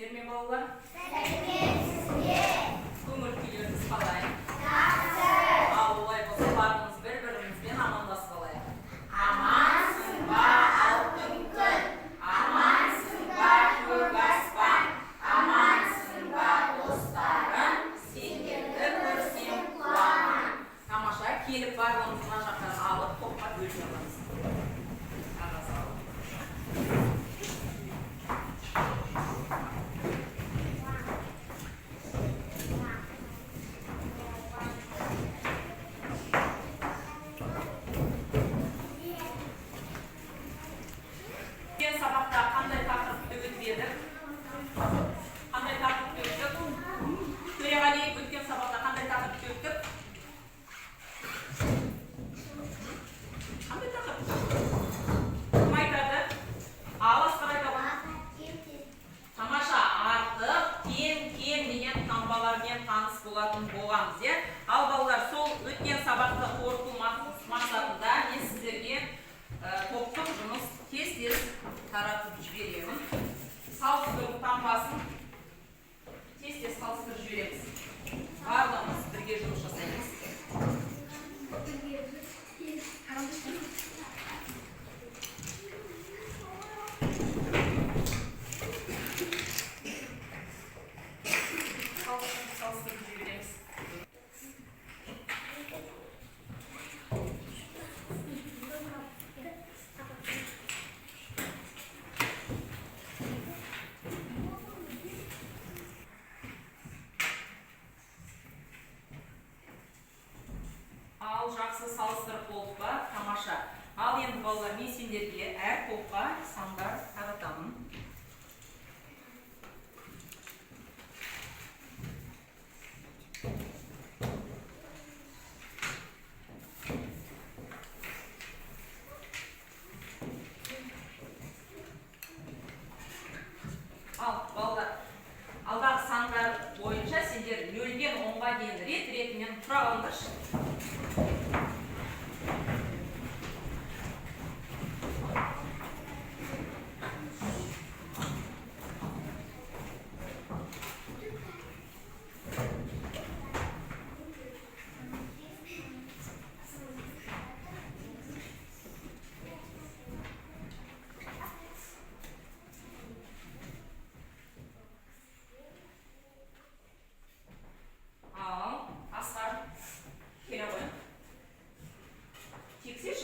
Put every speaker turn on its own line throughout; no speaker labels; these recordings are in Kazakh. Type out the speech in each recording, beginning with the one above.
Сәлеметсіздер ме балалар?
Сәлеметсіздер.
Көңіл күйлеріңіз қалай?
Жақсы.
Ал олай болса барыңыз бір-бірімізбен амандасып алайық.
Амансың ба алтын күн, амансың ба көк аспан, амансың ба достарым, сендерді көрсем қуанам.
Тамаша, келіп барлығымыз мына жақтан алып, топқа бөліне аламыз. Өткен сабақта қандай тақырыпты өтедік? Қандай тақырыпты өттік? Төреғали, өткен сабақта қандай тақырыпты өттік? Қандай тақырыпты? Кім айтады? Ал Асқар айтады. Тамаша, артық, кем деген таңбалармен таныс болатын болғанбыз, е? Ал балалар, сол өткен сабақты қорыту мақсатында мен сіздерге топтық жұмыс тез таратып жіберемін. Салыстыру таңбасын тез салыстырып жібереміз. Барлығымыз бірге жұмыс жасаймыз. Салыстырып жібереміз. Ал жақсы салыстырып болдық па? Тамаша. Ал енді балалар, мен сендерге әр топқа сандар таратамын. Ал балалар, алдағы сандар бойынша сендер 0-ден 10-ға дейін рет-ретімен тұра алыңдаршы.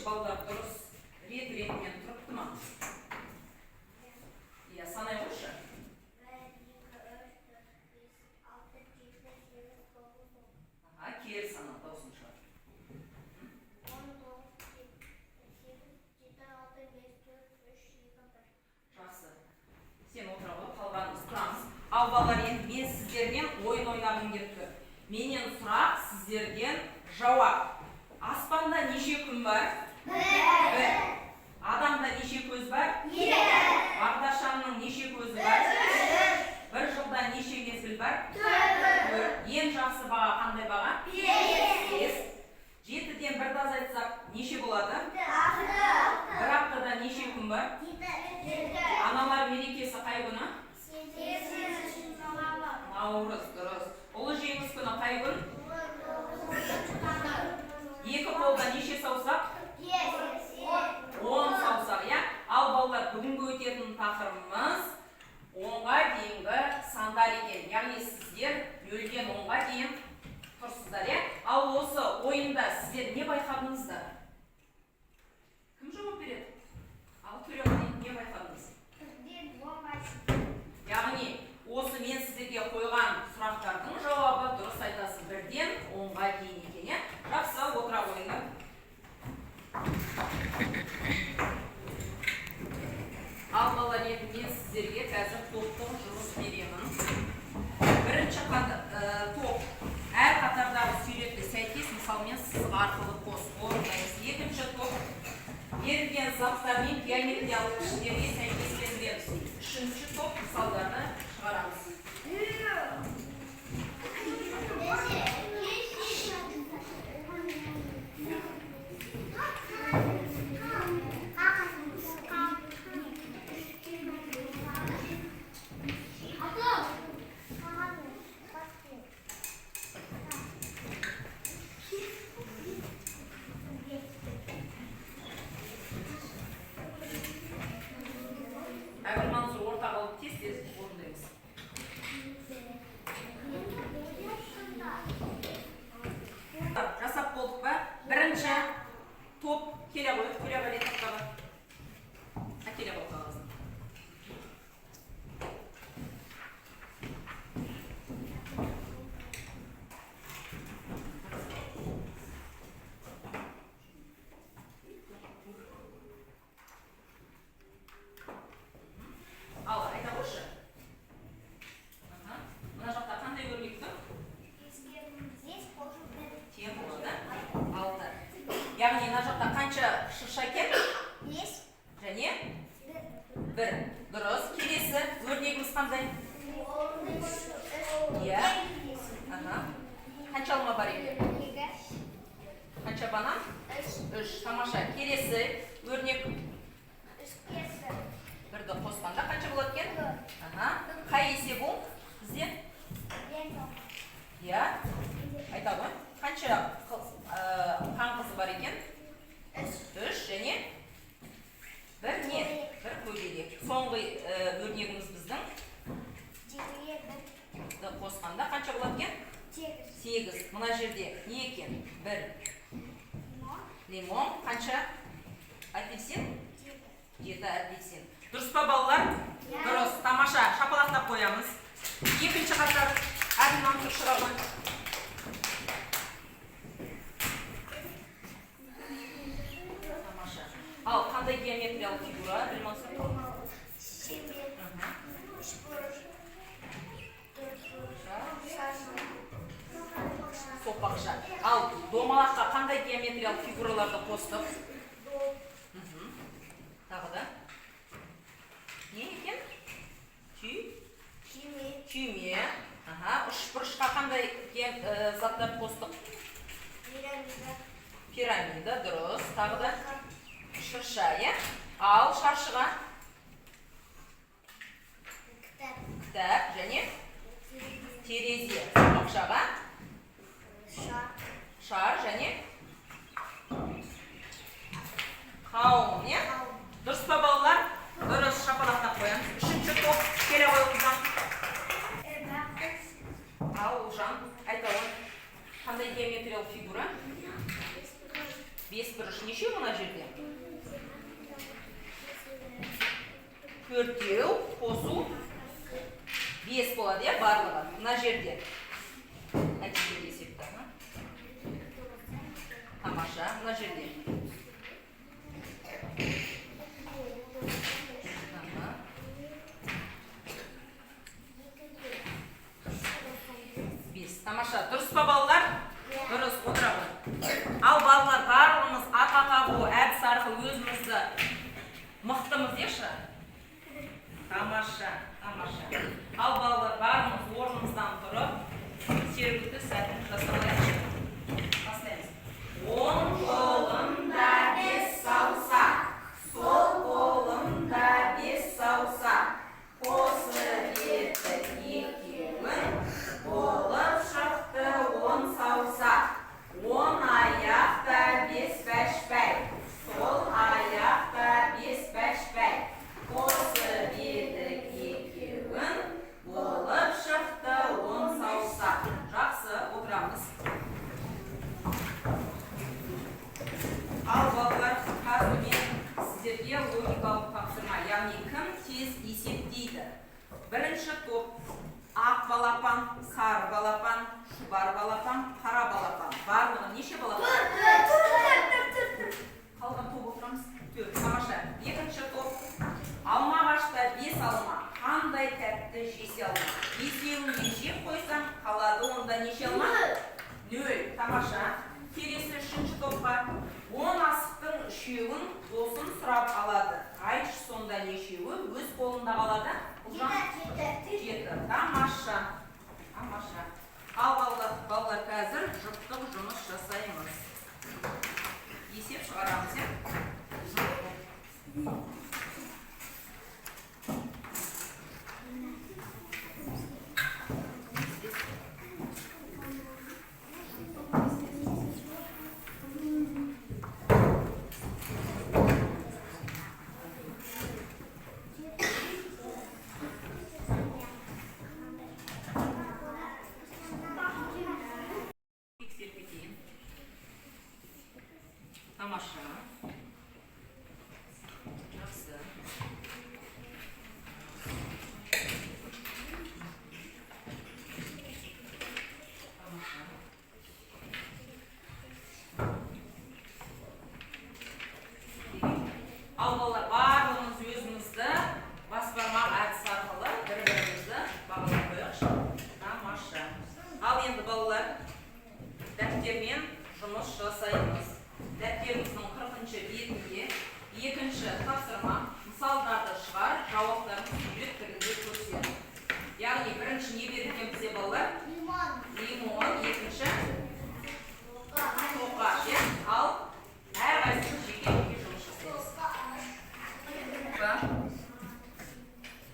Балалар дұрыс рет-ретімен тұрыпты ма? Иә, санай қойшы. 1, 2, 3, 4, 5, 6, 7, 8, 9, 10. Кері сана, даусын шығар.
10, 9, 8, 7, 6, 5, 4, 3, 2, 1.
Жақсы. Сен отыра ғой, қалғанымыз тұрамыз. Ал балалар, енді мен сіздерден ойын ойнағым келіп тұр. Менен сұрақ, сіздерден жауап. Аспанда неше күн бар? 1. Адамда неше көз бар?
2.
Бардашанның неше көзі бар?
3.
Bir жылда неше мезгіл бар?
4.
Ең жақсы баға қандай баға?
5.
7-ден 1-ді азайтсақ неше болады?
6.
Bir аптада неше күн бар?
7.
Аналар мерекесі қай күні?
8.
Наурыз, дұрыс. Ұлы жеңіс күні қай күн? 2 қолда неше саусақ? 10 саусақ, я? Ал балалар, бүгінгі өтетін тақырыбымыз 10-ға дейінгі сандар екен. Яғни сіздер 0-ден 10-ға дейін тұрсыздар, я? Ал осы ойында сіздер не байқадыңыздар? Кім жауап береді? Ал Төреғали, не байқадыңыз? Яғни осы мен сіздерге қойған сұрақтардың жауабы дұрыс айтасыз, 1-ден 10-ға дейін екен, я? Жақсы, отыра қойыңдар. Ал балалар, енді мен сіздерге қазір топтық жұмыс беремін. Бірінші топ әр қатардағы суретті сәйкес мысалмен сызық арқылы қосып орындаймыз. Екінші топ берілген заттармен геометриялық пішіндерге сәйкестендіреміз. Үшінші топ мысалдарды шығарамыз. 1. Дұрыс. Келесі өрнегіміз қандай? Иә. Қанша алма бар екен? Қанша банан? 3. Тамаша. Келесі өрнек. Бірді қосқанда қанша болады екен? Қай есе бұл бізде? Иә. Айта ғой. Қанша қан қызы бар екен? 3 және бір не? Бір көбелек. Соңғы өрнегіміз біздің қосқанда қанша болады екен? 8. Мына жерде не екен? 1 лимон. Қанша? Апельсин? 7 апельсин. Дұрыс па балалар? Дұрыс. Тамаша. Шапалақтап қоямыз. Екінші қатар әділман тұршыра ғой. Тамаша. Ал қандай геометриялық фигура? Білмансың? Сопақша. Ал домалаққа қандай геометриялық фигураларды қостық? Тағы да? Не екен? Түйме. Үшбұрышқа қандай заттар қостық? Пирамида. Дұрыс. Тағы да? Шырша, е? Ал шаршыға? Кітап және терезе. Сопақшаға? Шар және қауым, не? Дұрыс па балалар? Дұрыс. Шапалақтап қоямыз. Үшінші топ келе қойыңыздан. Ал Ұлжан, айта ғой. Қандай геометриялық фигура? 5 бұрыш. Неше мына жерде? 4 қосу 5 болады, е? Барлығы. Мына жерде. Нәтижелі есепті. Тамаша. Мына жерде. Тамаша. Дұрыс па балалар? Дұрыс. Отыра ғой. Ал балалар, барлығымыз ақа қағу әдіс арқылы өзімізді мықтымыз деші? Тамаша. Тамаша. Ал балалар, барлығымыз орнымыздан тұрып, сергілікті сәтін жасалайықшы. Бастаймыз. Оң қолымда 5 саусақ, сол қолымда 5 саусақ, қосып еттік екеуін, болып шықты 10 саусақ. 10 аяқта 5 бәшбәй, сол аяқта 5 бәшбәй, қосып еттік екеуін, болып шықты 10 саусақ. Жақсы, отырамыз. Ал балалар, қазір мен сіздерге логикалық тапсырма, яғни кім тез есептейді? Бірінші топ ақ балапан, сары балапан, шұбар балапан, қара балапан. Барлығы неше балапан? 4. Қалған топ отырамыз. 4. Тамаша. Екінші топ алма ағашта 5 алма. Қандай тәтті жесе алма. Бесеуін жеп қойсаң, қалады онда неше алма? 0. Тамаша. Келесі үшінші топқа 10 асықтың 3-еуін досын сұрап алады. Айтшы сонда нешеуі өз қолында қалады? 7. Тамаша. Тамаша. Ал балалар, қазір жұптық жұмыс жасаймыз. Есеп шығарамыз, е? Тамаша. Жақсы. Тамаша. Ал балалар, барлығымыз өзімізді бас бармақ әдіс арқылы бір-бірімізді бағалап қояйықшы. Тамаша. Ал енді балалар, дәптермен жұмыс жасаймыз. Дәптеріміздің 40 жауаптарын сурет түрінде көрсетеді. Яғни бірінші не берілген бізде балалар?
Лимон.
Лимон, екінші
Тоқаш.
тоқаш, иә? Ал әрқайсымыз жеке жұмыс жасаймыз.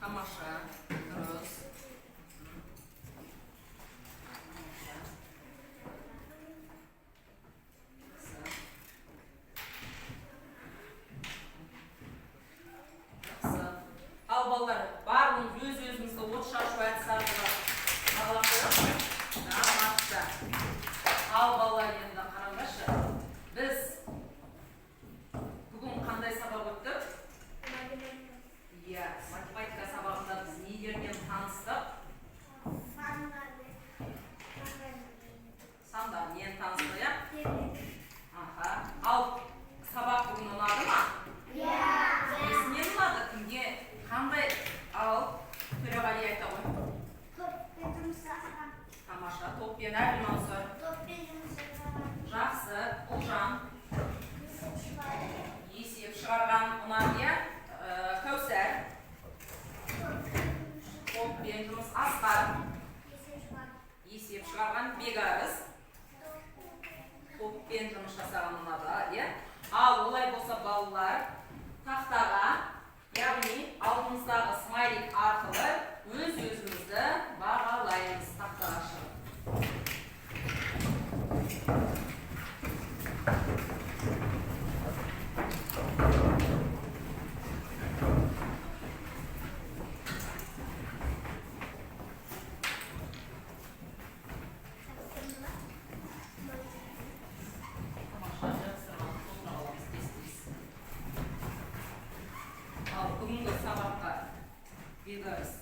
Тамаша, дұрыс. Ал балалар, барлығымыз өз-өзімізді от шашу әдісі арқылы Тамаша. Ал балалар, енді қараңдаршы. Біз бүгін қандай сабақ өттік? Иә, математика сабағында біз нелермен таныстық? Сандармен таныстық, иә? Аха. Ал сабақ бүгін ұнады ма? Несінен ұнады? Кімге? Қандай? Ал Төреғали айта ғой. Тамаша. Топпен әрі Мансұр. Жақсы. Ұлжан. Есеп шығарған ұнады, иә? Кәусәр. Топпен жұмыс Асқар. Есеп шығарған Бекарыс. Топпен жұмыс жасаған ұнады, иә? Ал олай болса балалар тақтаға, яғни алдымыздағы смайлик арқылы өз-өзімізді бағалаймыз тақтаға шығып. Ал бүгінгі сабаққа Бекарыс